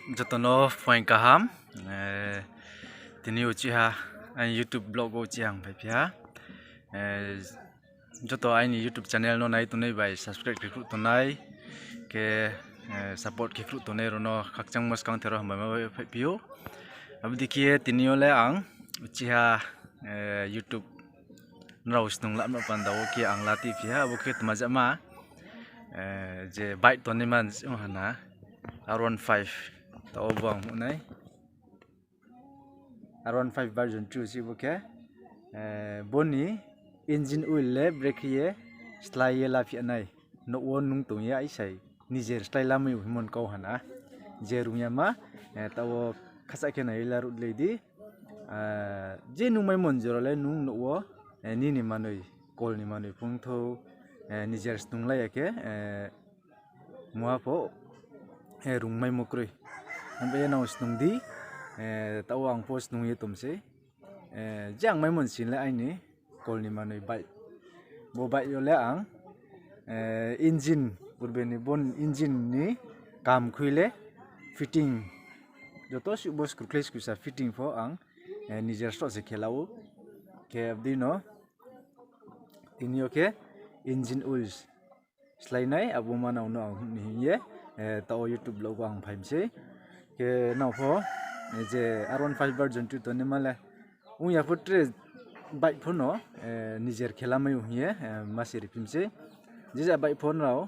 Jotono point kaham tini uci ha an YouTube blog uci hang pepia joto aini YouTube channel no nai tunai bai subscribe kikrut tunai ke support kikrut tunai rono kakchang mas kang tero hamba ma pepio abdi kie tini ole ang uci ha YouTube nraus nung lam no pandawo ki ang lati pia buke tmaja ma je bike toni man hana R15 tao vòng hôm nay R15 version 2 si buke boni engine oil le brake ye slai ye la phi nai no won nung tung ya ai sai niger style la mai mon ko hana je runya ma tao khasa ke nai la ru le di je nung mai mon joro le nung no wo ni ni manoi kol ni manoi phung tho niger stung la ya ke mua po rung mai mokroi ambe na usnung di tao ang post nung yetum se jang mai mon sin le ai ni kol ni manoi bai bo bai yo le ang engine burbe ni bon engine ni kam khuile fitting joto su bos krukles ku sa fitting fo ang niger sto se khelao ke abdi no inyo ke engine oils slai nai abu mana no ni ye tao YouTube blog ang phaim se ke now pho je R15 version 2 to nimale uya putre bike phone no niger khelamai uye masiri phimse je bike phone rao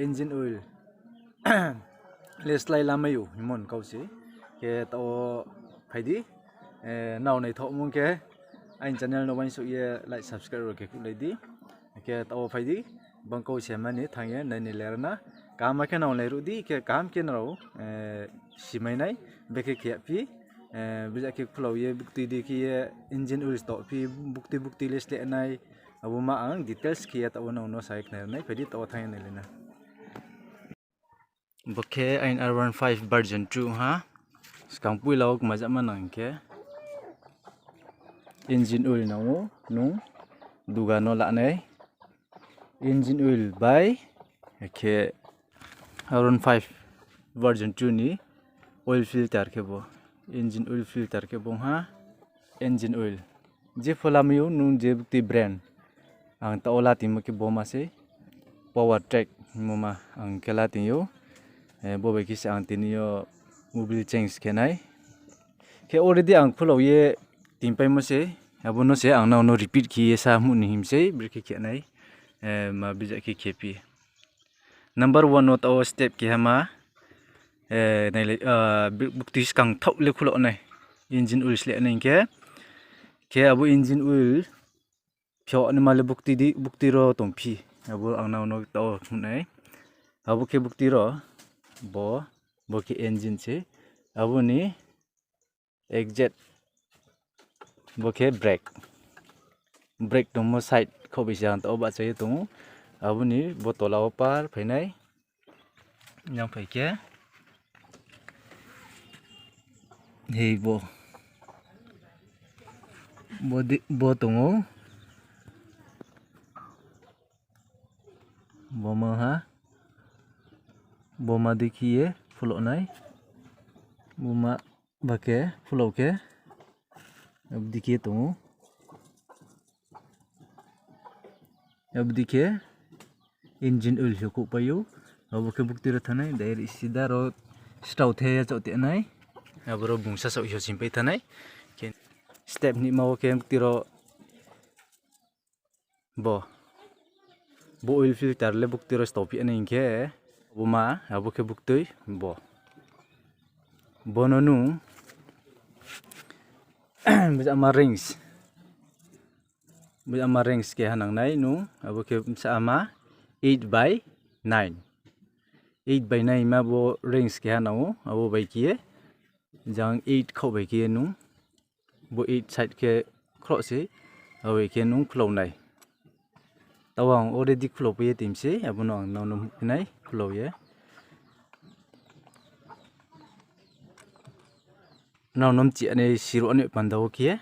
engine oil le slai lamai u himon kausi ke tao phaidi now nei tho mung ke ain channel no bain so ye like subscribe ke ku ledi ke tao phaidi bangko semani thangye nai ni lerna kam ke naw leru di ke kam ke naw simai nai beke ke pi bija ke flow ye bukti di ki engine oil stop pi bukti les le nai abu ma ang details ki ta ono no sai kner nai pedi to thang nai lena bokhe ain R15 version 2 ha skang pui law ma ja manang ke engine oil naw no duga no la nai engine oil by ke R15 version 2 ni oil filter ke bo engine oil filter ke bo ha engine oil je folamiu nun je bukti brand ang ta ola tim ke bo ma se power track moma ang kela tinyo bo be ki sang tinyo mobile change ke nai ke already ang phulo ye timpai mo se abono se ang no repeat ki sa mu ni him se brike ke nai ma bija ki khepi number 1 not our step ki hama nailai bukti skang thau le khulo nai engine oil le nai ke abu engine oil phyo ani male bukti ro tongphi abu angna no to nai abu ke bukti ro bo ke engine se abu ni exit bo ke brake to mo side khobi jang to ba chai to abu ni botola par phainai nyang phai ke hei bo tongo bo ma ha bo ma dikhiye fulo nai bo ma bake fulo ke ab dikhiye tongo अब देखिए engine oil को पायो अब के बुकती र थनै दाइर सीधा रो स्टाउ थे चौते नै अब रो बुंसा सौ यो सिम्पै थनै के स्टेप नि माव के बुकती रो बो ऑयल फिल्टर ले बुकती रो स्टॉप नि के बुमा अब के बुकतै बो ननु बिजा मा rings ke hanang nai nu abo ke sama 8/9 ma bo rings ke hanau abo bai kie jang 8 kho bai kie nu bo 8 side ke khro se abo ke nu khlo nai tawang already khlo pe tim se abo no no nai khlo ye now nom chi ane siro ane pandaw kie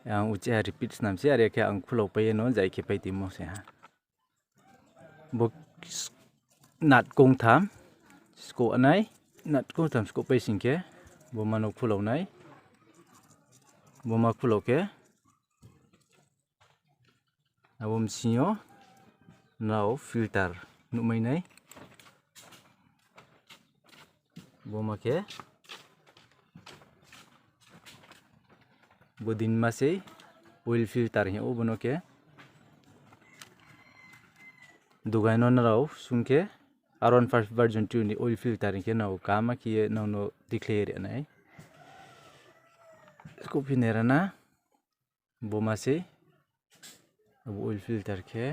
yang uci repeat nam se are ke ang phulo pe no jai ke pai timo se ha bo nat kong tham sko anai nut ko tam sko pacing ke boma nok pulau nai boma pulau ke abom sinyo now filter numai nai boma ke bodin masih oil filter nya o bono ke dugai non rau sungke R15 version 2 ni oil filter ke nau kama ki no declare nai skopi nerana boma se oil filter ke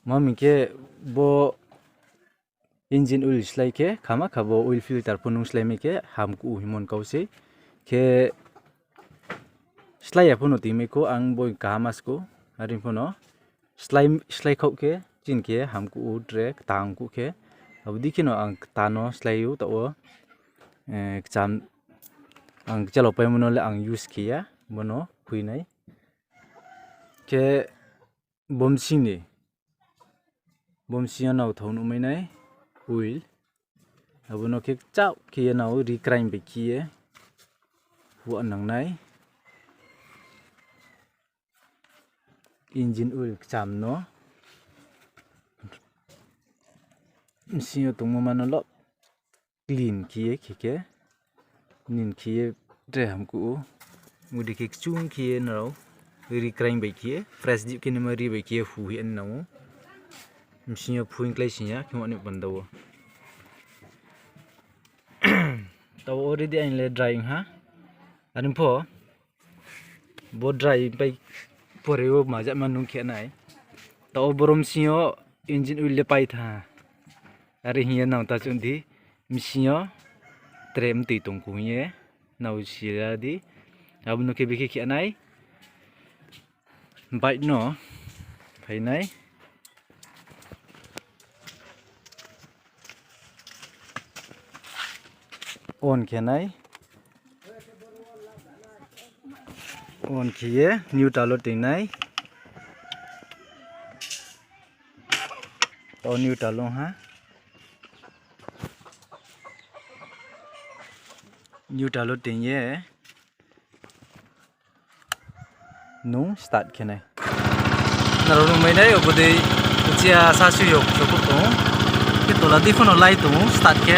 mami ke bo engine oil slai ke kama khabo oil filter punung slai me ke hamku himon kause ke slai apuno time ko ang boy kamas ko arin puno slai khau ke chin ke hamku drek tang ku ke abdi kino ang tano slai u to cham ang chalo pai mono le ang use kiya mono khuinai ke bomsing naw thon umai nai oil abono ke chau kiye naw recrime be kiye hu anang nai engine oil cham no machine tungmo manolo clean kiye khike nin kiye dre hamku mudi ke chung kiye naw recrime be kiye fresh dip kini mari be kiye hu hi an naw machine phuing klai sinya khimani bandawo taw already ain le drying ha anin pho bo dry pai poreo maja manung khe nai taw borom sinyo engine oil le pai tha are hiya naw ta chundi machine trem ti tong ku ye naw sila di abno ke biki khe nai bike no phai nai on khenai on khiye neutral tinai to neutral ha neutral tin ye nung start khenai naru mai nai obode chia sa su yok chokuk to ke tola di phono lai to start ke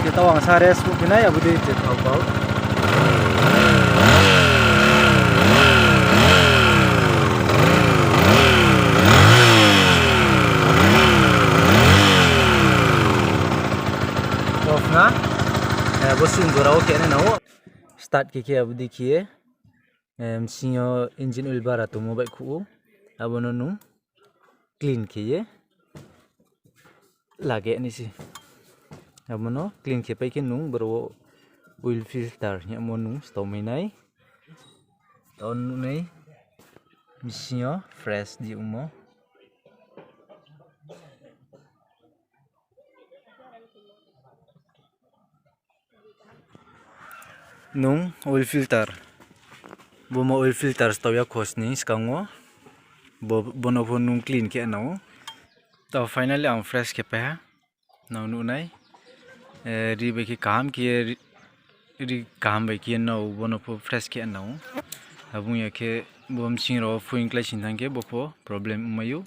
kita wang sares bu pinai abudi jet about off na bosin dorao ke na no start ke abudi kie sinyo engine oil bara to mobile khu abono nu clean kiye lage ni si abono clean ke pai ke nung bro oil filter nya monu stomai nai ton nai misio fresh di umo nung oil filter bomo oil filter stoya khosni skango bono nung clean ke no to finally ang fresh ke pa naw nu nai ri be ki kam ki ri kam be ki no bono fresh ke no abung ya ke bom sing ro fuing klai sin thang ke boko problem mayu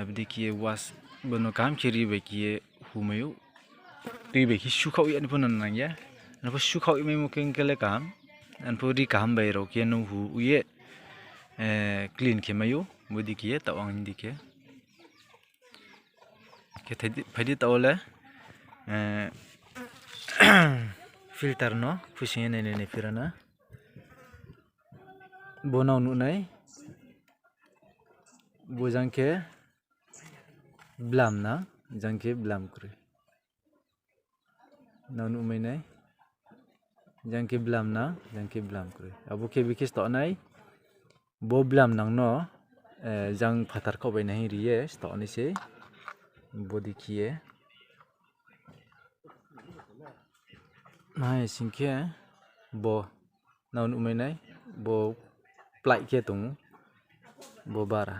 abdi ki was bono kam ki ri be ki hu mayu ri be ki su khau ya ni pon nang ya na po su khau me mo ken ke le kam an po ri kam be ro ke no hu ye clean ke mayu bodi ki tawang di ke phadi tawle filter no pushing ne firana bonau nu nai bojangke blam na jangke blam kre nanu mai nai jangke blam na jangke blam kre abu ke bikis to nai bo blam nang no jang phatar ko bai nahi riye sto ni se body kiye nai singke bo nanu mai nai bo plai ke tung bo bara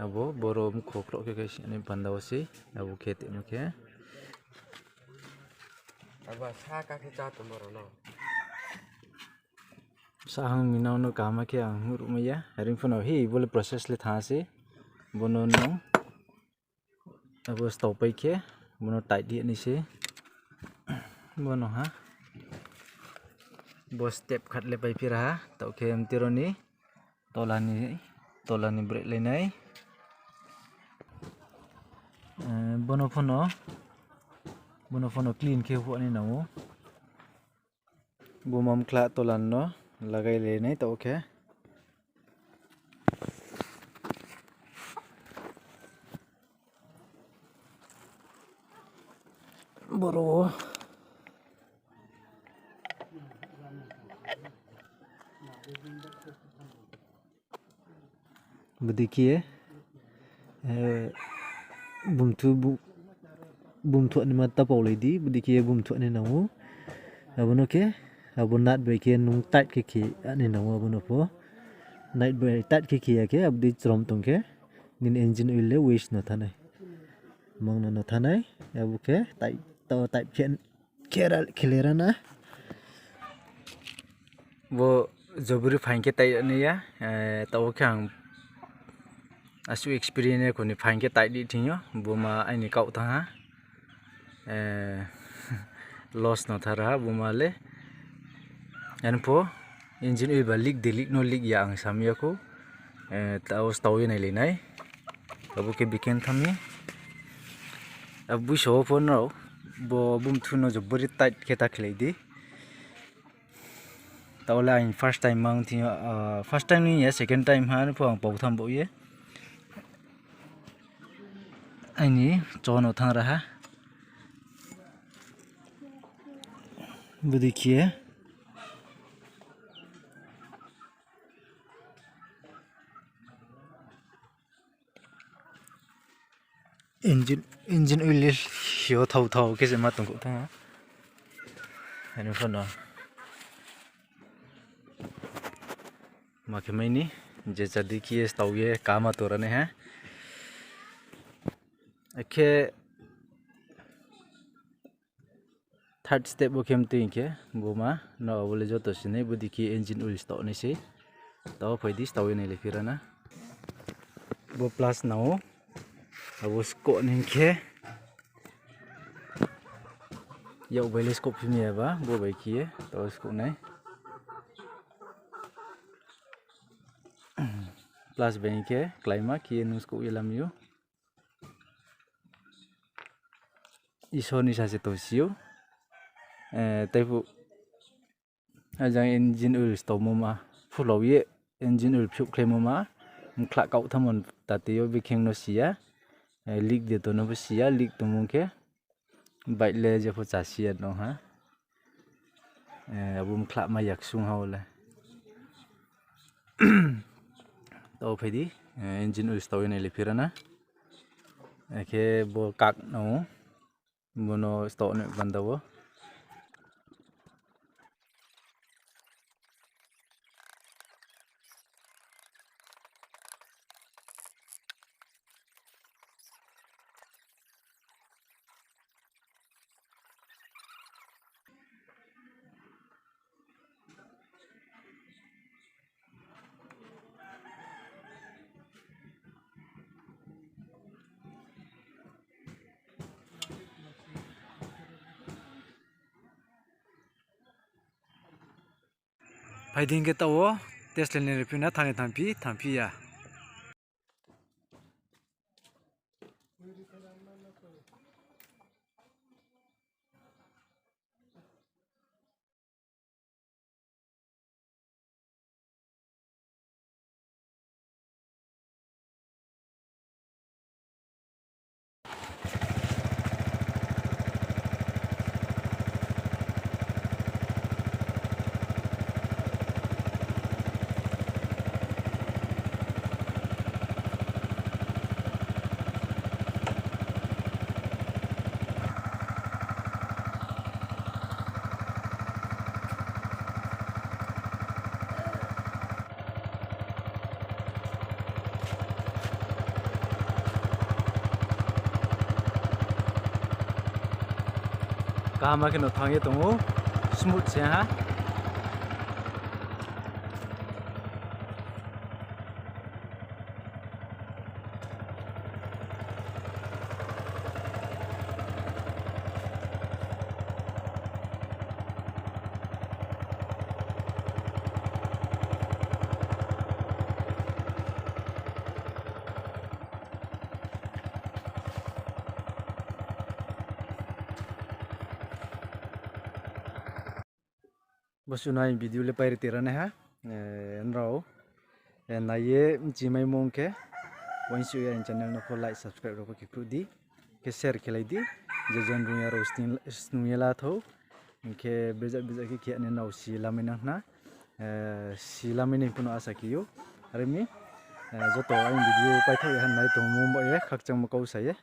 abo borom khokro ke sini pandawsi abu khete muke Aba sa ka kita tomorrow no. Sahang minau no kama ke ang rumaya haring phone hi bole process le thase bono no abo stop pai ke bono tight di ni se bono ha bo step khat le pai pira ha to ke am tironi tolani break le nai bono phone clean ke hu ani nau bo mam kla tolan no lagai le nai to ke boro देखिए bumtu ni mata paulai di देखिए bumtu ni namu abono ke abonat be ke nung tat ke ani namu abono po night be tat ke ke abdi chrom tong ke nin engine oil le waste no thanai mang no thanai abu ke tai to type chen kera khilera na bo joburi fain ke tai ani ya to khang asu experience ko ni fain ke tai di thinyo buma aini kau tha ha loss no thara buma le anpo engine oil ba leak no leak ya ang samya ko tao stow nai le nai abu ke biken thami abu show phone no bo bum thuno joburi tight ke ta khlei di tawla in first time mang thi first time ni ya second time ha pho ang pau tham bo ye ani chono thang raha bu देखिए engine oil hiyo thau ke je ma tung ko tha ani phone ma ke mai ni je cha देखिए stau ye kama torane ha ke third step bo kem tin ke boma no bole joto sine bu देखिए engine oil stau ni se taw phaidi stau ni le firana bo plus now abo sko ning ke yau bele sko phimi ba bo bai kie to sko nai plus bai ke klaima kie nu sko yelam yu isoni sa se to siu taipu ajang engine oil stau moma fulo ye engine oil phuk khle moma mkhla kau thamon tatio bikheng no sia leak de to no sia leak to mungke bai le je pho cha sia no ha abum khla ma yak sung haule to phaidi engine oil stau nei le firana ke bo kak no bono stau ne bandawo Paiding ke tawo test le ne pina thane thampi ya kahama ke no thangi tongo smooth se ha bosu nai video le pairi tirane ha enrau na ye jimai mong ke wansu ya channel no ko like subscribe ro ki krudi ke share kelai di je jon ruya ro snuyela tho ke beja ki ke ne nau si lamina na si lamini puno asa kiyo arimi joto ai video pai thoi han nai to mo ye khakchang mo kau sa ye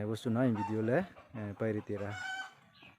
bosu nai video le pairi tira